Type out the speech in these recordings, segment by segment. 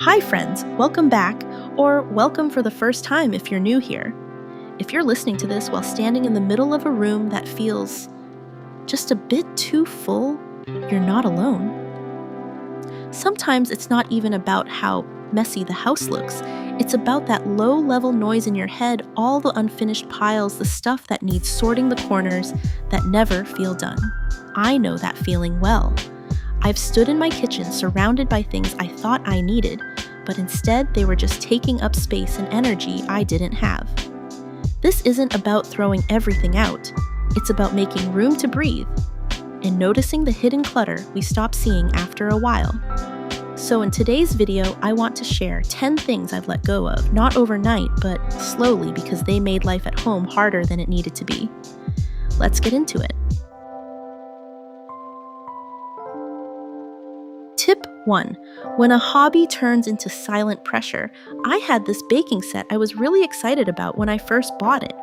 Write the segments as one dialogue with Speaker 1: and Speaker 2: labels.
Speaker 1: Hi friends, welcome back, or welcome for the first time if you're new here. If you're listening to this while standing in the middle of a room that feels just a bit too full, you're not alone. Sometimes it's not even about how messy the house looks. It's about that low-level noise in your head, all the unfinished piles, the stuff that needs sorting the corners that never feel done. I know that feeling well. I've stood in my kitchen surrounded by things I thought I needed, but instead they were just taking up space and energy I didn't have. This isn't about throwing everything out. It's about making room to breathe and noticing the hidden clutter we stop seeing after a while. So in today's video, I want to share 10 things I've let go of, not overnight, but slowly because they made life at home harder than it needed to be. Let's get into it. Tip 1. When a hobby turns into silent pressure. I had this baking set I was really excited about when I first bought it.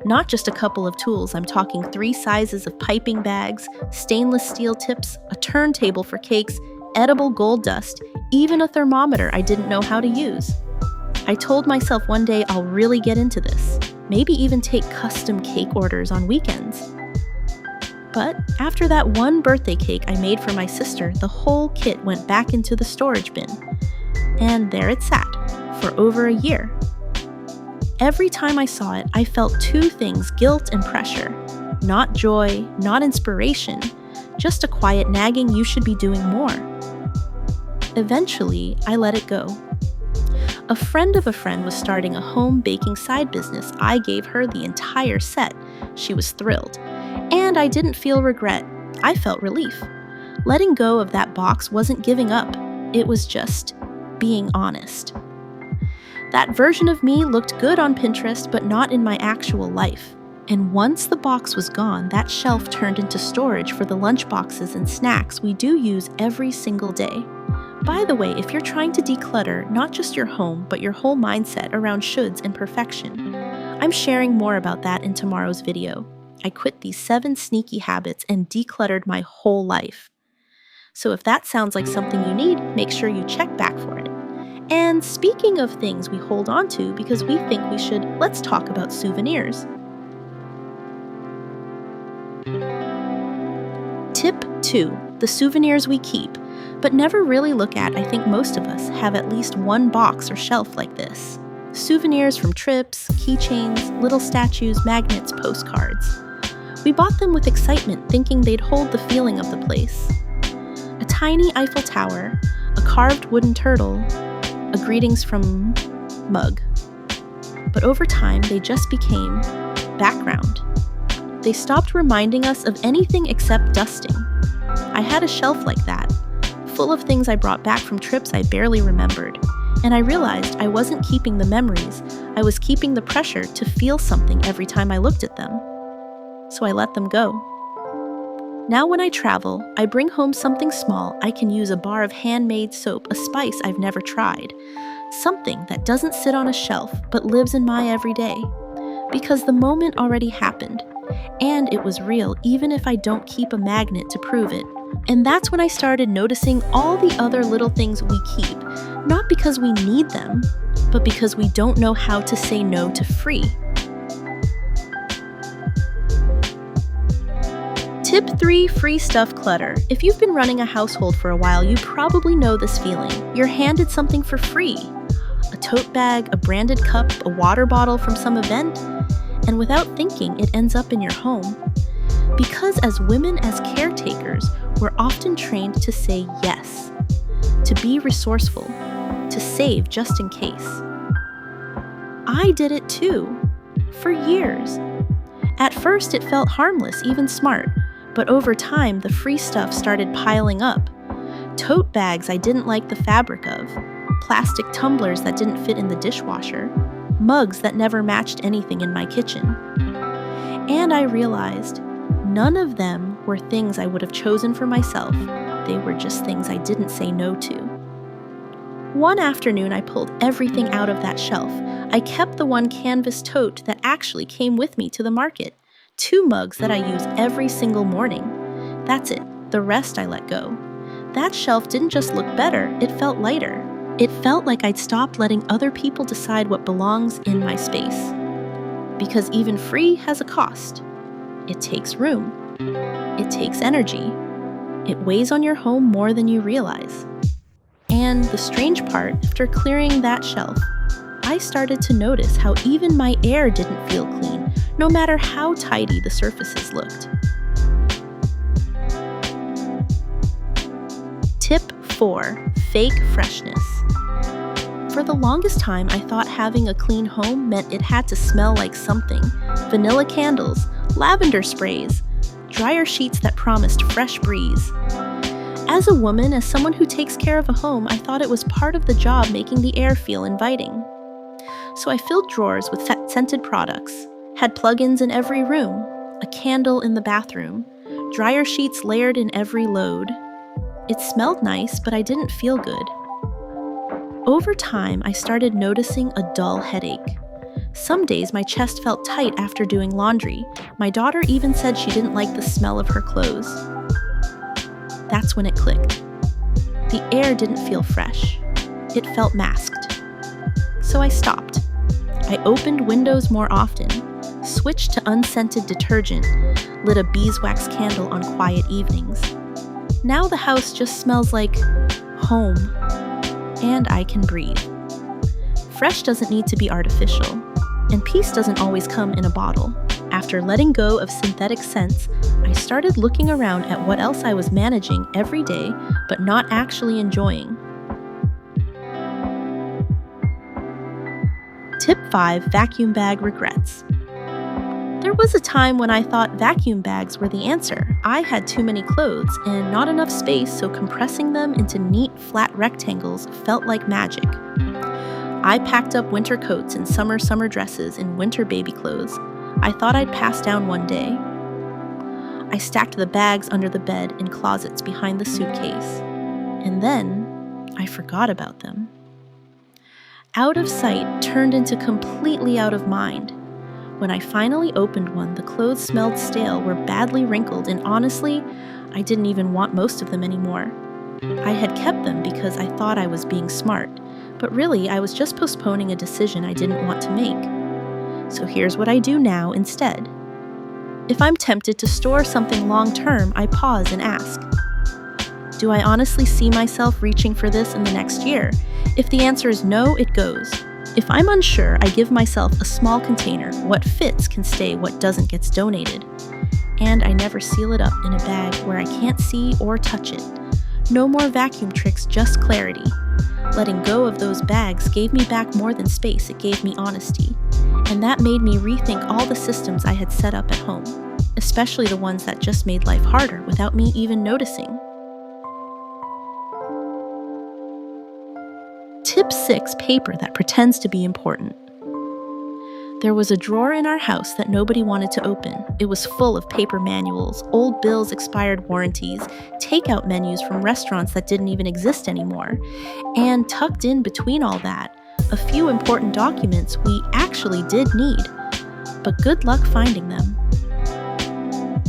Speaker 1: Not just a couple of tools, I'm talking 3 sizes of piping bags, stainless steel tips, a turntable for cakes, edible gold dust, even a thermometer I didn't know how to use. I told myself one day I'll really get into this, maybe even take custom cake orders on weekends. But after that one birthday cake I made for my sister, the whole kit went back into the storage bin. And there it sat, for over a year. Every time I saw it, I felt 2 things, guilt and pressure. Not joy, not inspiration, just a quiet nagging you should be doing more. Eventually, I let it go. A friend of a friend was starting a home baking side business. I gave her the entire set. She was thrilled. And I didn't feel regret. I felt relief. Letting go of that box wasn't giving up. It was just being honest. That version of me looked good on Pinterest, but not in my actual life. And once the box was gone, that shelf turned into storage for the lunch boxes and snacks we do use every single day. By the way, if you're trying to declutter not just your home, but your whole mindset around shoulds and perfection, I'm sharing more about that in tomorrow's video. I quit these 7 sneaky habits and decluttered my whole life. So if that sounds like something you need, make sure you check back for it. And speaking of things we hold on to because we think we should, let's talk about souvenirs. Tip 2. The souvenirs we keep, but never really look at. I think most of us have at least one box or shelf like this. Souvenirs from trips, keychains, little statues, magnets, postcards. We bought them with excitement, thinking they'd hold the feeling of the place. A tiny Eiffel Tower, a carved wooden turtle, a greetings from mug. But over time, they just became background. They stopped reminding us of anything except dusting. I had a shelf like that, full of things I brought back from trips I barely remembered. And I realized I wasn't keeping the memories, I was keeping the pressure to feel something every time I looked at them. So I let them go. Now when I travel, I bring home something small. I can use a bar of handmade soap, a spice I've never tried. Something that doesn't sit on a shelf, but lives in my everyday. Because the moment already happened. And it was real, even if I don't keep a magnet to prove it. And that's when I started noticing all the other little things we keep, not because we need them, but because we don't know how to say no to free. Tip 3. Free stuff clutter. If you've been running a household for a while, you probably know this feeling. You're handed something for free. A tote bag, a branded cup, a water bottle from some event, and without thinking, it ends up in your home. Because as women, as caretakers, we're often trained to say yes, to be resourceful, to save just in case. I did it too, for years. At first, it felt harmless, even smart, but over time, the free stuff started piling up. Tote bags I didn't like the fabric of, plastic tumblers that didn't fit in the dishwasher, mugs that never matched anything in my kitchen. And I realized none of them were things I would have chosen for myself. They were just things I didn't say no to. One afternoon, I pulled everything out of that shelf. I kept the one canvas tote that actually came with me to the market. 2 mugs that I use every single morning. That's it. The rest I let go. That shelf didn't just look better, it felt lighter. It felt like I'd stopped letting other people decide what belongs in my space. Because even free has a cost. It takes room. It takes energy. It weighs on your home more than you realize. And the strange part, after clearing that shelf, I started to notice how even my air didn't feel clean, no matter how tidy the surfaces looked. Tip 4. Fake freshness. For the longest time, I thought having a clean home meant it had to smell like something. Vanilla candles, lavender sprays, dryer sheets that promised fresh breeze. As a woman, as someone who takes care of a home, I thought it was part of the job making the air feel inviting. So I filled drawers with scented products, had plug-ins in every room, a candle in the bathroom, dryer sheets layered in every load. It smelled nice, but I didn't feel good. Over time, I started noticing a dull headache. Some days my chest felt tight after doing laundry. My daughter even said she didn't like the smell of her clothes. That's when it clicked. The air didn't feel fresh. It felt masked. So I stopped. I opened windows more often, switched to unscented detergent, lit a beeswax candle on quiet evenings. Now the house just smells like home, and I can breathe. Fresh doesn't need to be artificial, and peace doesn't always come in a bottle. After letting go of synthetic scents, I started looking around at what else I was managing every day, but not actually enjoying. Tip 5. Vacuum bag regrets. There was a time when I thought vacuum bags were the answer. I had too many clothes and not enough space, so compressing them into neat, flat rectangles felt like magic. I packed up winter coats and summer dresses in winter baby clothes. I thought I'd pass down one day. I stacked the bags under the bed in closets behind the suitcase. And then I forgot about them. Out of sight turned into completely out of mind. When I finally opened one, the clothes smelled stale, were badly wrinkled, and honestly, I didn't even want most of them anymore. I had kept them because I thought I was being smart, but really I was just postponing a decision I didn't want to make. So here's what I do now instead. If I'm tempted to store something long-term, I pause and ask, do I honestly see myself reaching for this in the next year? If the answer is no, it goes. If I'm unsure, I give myself a small container. What fits can stay, what doesn't gets donated. And I never seal it up in a bag where I can't see or touch it. No more vacuum tricks, just clarity. Letting go of those bags gave me back more than space, it gave me honesty. And that made me rethink all the systems I had set up at home, especially the ones that just made life harder without me even noticing. Tip 6. Paper that pretends to be important. There was a drawer in our house that nobody wanted to open. It was full of paper manuals, old bills, expired warranties, takeout menus from restaurants that didn't even exist anymore. And tucked in between all that, a few important documents we actually did need. But good luck finding them.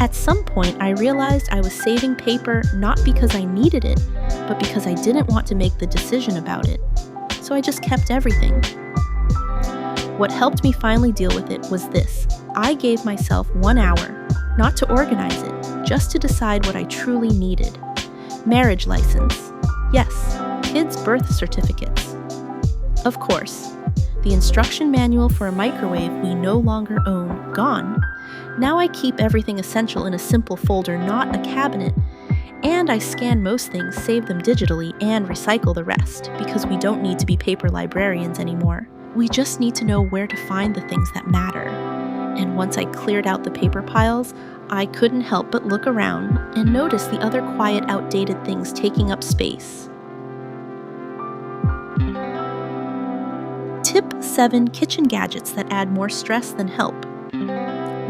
Speaker 1: At some point, I realized I was saving paper not because I needed it, but because I didn't want to make the decision about it. So I just kept everything. What helped me finally deal with it was this. I gave myself 1 hour, not to organize it, just to decide what I truly needed. Marriage license. Yes, kids' birth certificates. Of course, the instruction manual for a microwave we no longer own, gone. Now I keep everything essential in a simple folder, not a cabinet. And I scan most things, save them digitally, and recycle the rest, because we don't need to be paper librarians anymore. We just need to know where to find the things that matter. And once I cleared out the paper piles, I couldn't help but look around and notice the other quiet, outdated things taking up space. Tip 7. Kitchen gadgets that add more stress than help.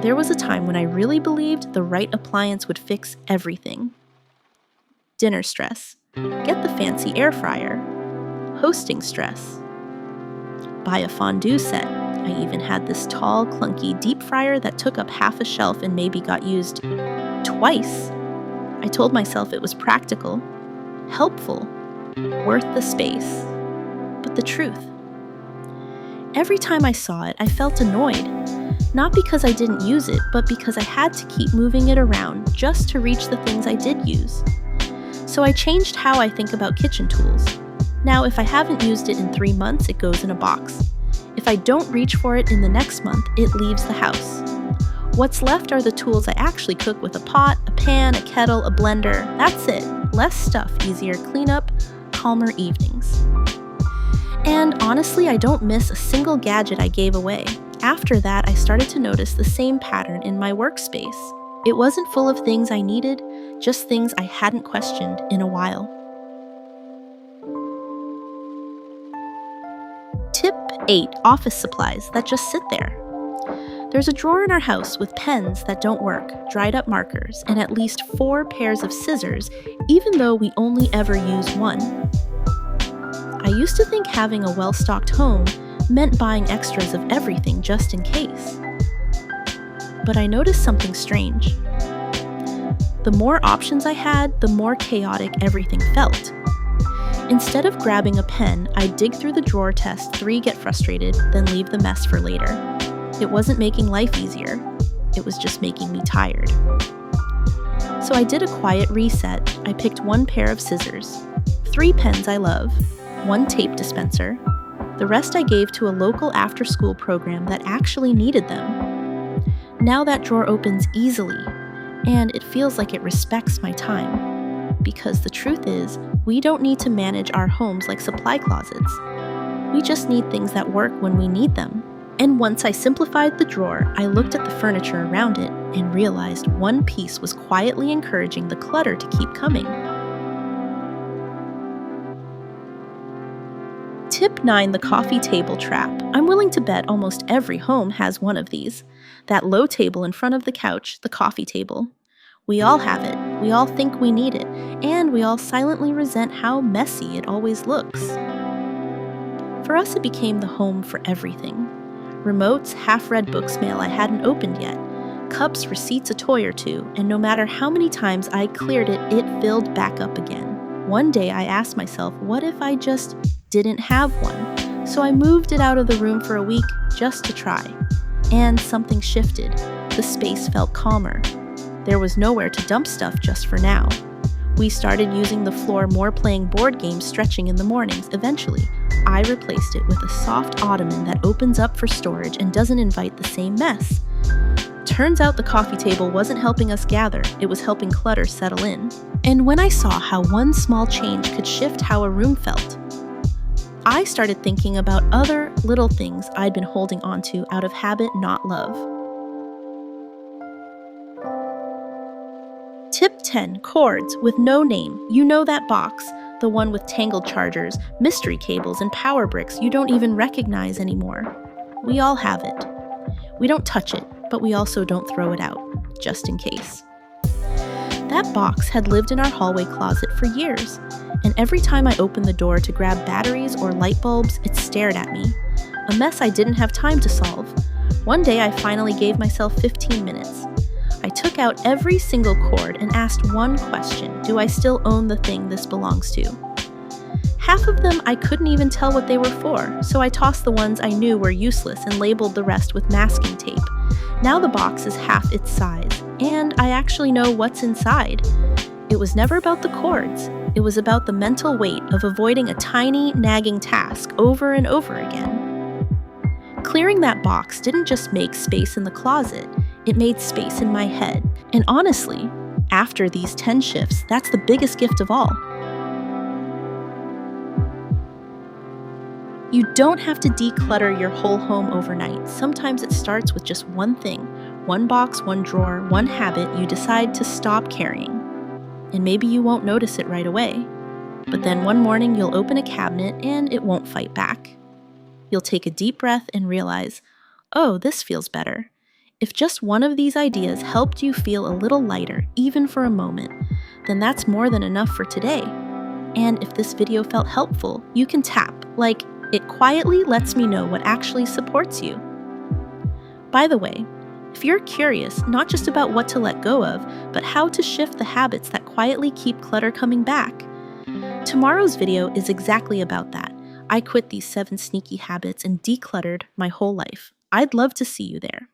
Speaker 1: There was a time when I really believed the right appliance would fix everything. Dinner stress. Get the fancy air fryer. Hosting stress. Buy a fondue set. I even had this tall, clunky deep fryer that took up half a shelf and maybe got used twice. I told myself it was practical, helpful, worth the space. but the truth. Every time I saw it, I felt annoyed. Not because I didn't use it, but because I had to keep moving it around just to reach the things I did use. So I changed how I think about kitchen tools. Now, if I haven't used it in 3 months, it goes in a box. If I don't reach for it in the next month, it leaves the house. What's left are the tools I actually cook with: a pot, a pan, a kettle, a blender. That's it. Less stuff, easier cleanup, calmer evenings. And honestly, I don't miss a single gadget I gave away. After that, I started to notice the same pattern in my workspace. It wasn't full of things I needed, just things I hadn't questioned in a while. Tip 8. Office supplies that just sit there. There's a drawer in our house with pens that don't work, dried up markers, and at least 4 pairs of scissors, even though we only ever use one. I used to think having a well-stocked home meant buying extras of everything just in case. But I noticed something strange. The more options I had, the more chaotic everything felt. Instead of grabbing a pen, I'd dig through the drawer, test 3, get frustrated, then leave the mess for later. It wasn't making life easier. It was just making me tired. So I did a quiet reset. I picked 1 pair of scissors, 3 pens I love, 1 tape dispenser. The rest I gave to a local after-school program that actually needed them. Now that drawer opens easily, and it feels like it respects my time. Because the truth is, we don't need to manage our homes like supply closets. We just need things that work when we need them. And once I simplified the drawer, I looked at the furniture around it and realized one piece was quietly encouraging the clutter to keep coming. Tip 9. The coffee table trap. I'm willing to bet almost every home has one of these. That low table in front of the couch, the coffee table. We all have it, we all think we need it, and we all silently resent how messy it always looks. For us, it became the home for everything. Remotes, half-read books mail I hadn't opened yet, cups, receipts, a toy or two, and no matter how many times I cleared it, it filled back up again. One day I asked myself, what if I just didn't have one? So I moved it out of the room for a week just to try. And something shifted. The space felt calmer. There was nowhere to dump stuff just for now. We started using the floor more, playing board games, stretching in the mornings. Eventually, I replaced it with a soft ottoman that opens up for storage and doesn't invite the same mess. Turns out the coffee table wasn't helping us gather, it was helping clutter settle in. And when I saw how one small change could shift how a room felt, I started thinking about other little things I'd been holding onto out of habit, not love. Tip 10. Cords with no name. You know that box, the one with tangled chargers, mystery cables, and power bricks you don't even recognize anymore. We all have it. We don't touch it, but we also don't throw it out, just in case. That box had lived in our hallway closet for years, and every time I opened the door to grab batteries or light bulbs, it stared at me. A mess I didn't have time to solve. One day I finally gave myself 15 minutes. I took out every single cord and asked one question: do I still own the thing this belongs to? Half of them I couldn't even tell what they were for, so I tossed the ones I knew were useless and labeled the rest with masking tape. Now the box is half its size, and I actually know what's inside. It was never about the cords. It was about the mental weight of avoiding a tiny, nagging task over and over again. Clearing that box didn't just make space in the closet, it made space in my head. And honestly, after these 10 shifts, that's the biggest gift of all. You don't have to declutter your whole home overnight. Sometimes it starts with just one thing, one box, one drawer, one habit you decide to stop carrying. And maybe you won't notice it right away, but then one morning you'll open a cabinet and it won't fight back. You'll take a deep breath and realize, oh, this feels better. If just one of these ideas helped you feel a little lighter, even for a moment, then that's more than enough for today. And if this video felt helpful, you can tap, like, it quietly lets me know what actually supports you. By the way, if you're curious not just about what to let go of, but how to shift the habits that quietly keep clutter coming back, tomorrow's video is exactly about that. I quit these 7 sneaky habits and decluttered my whole life. I'd love to see you there.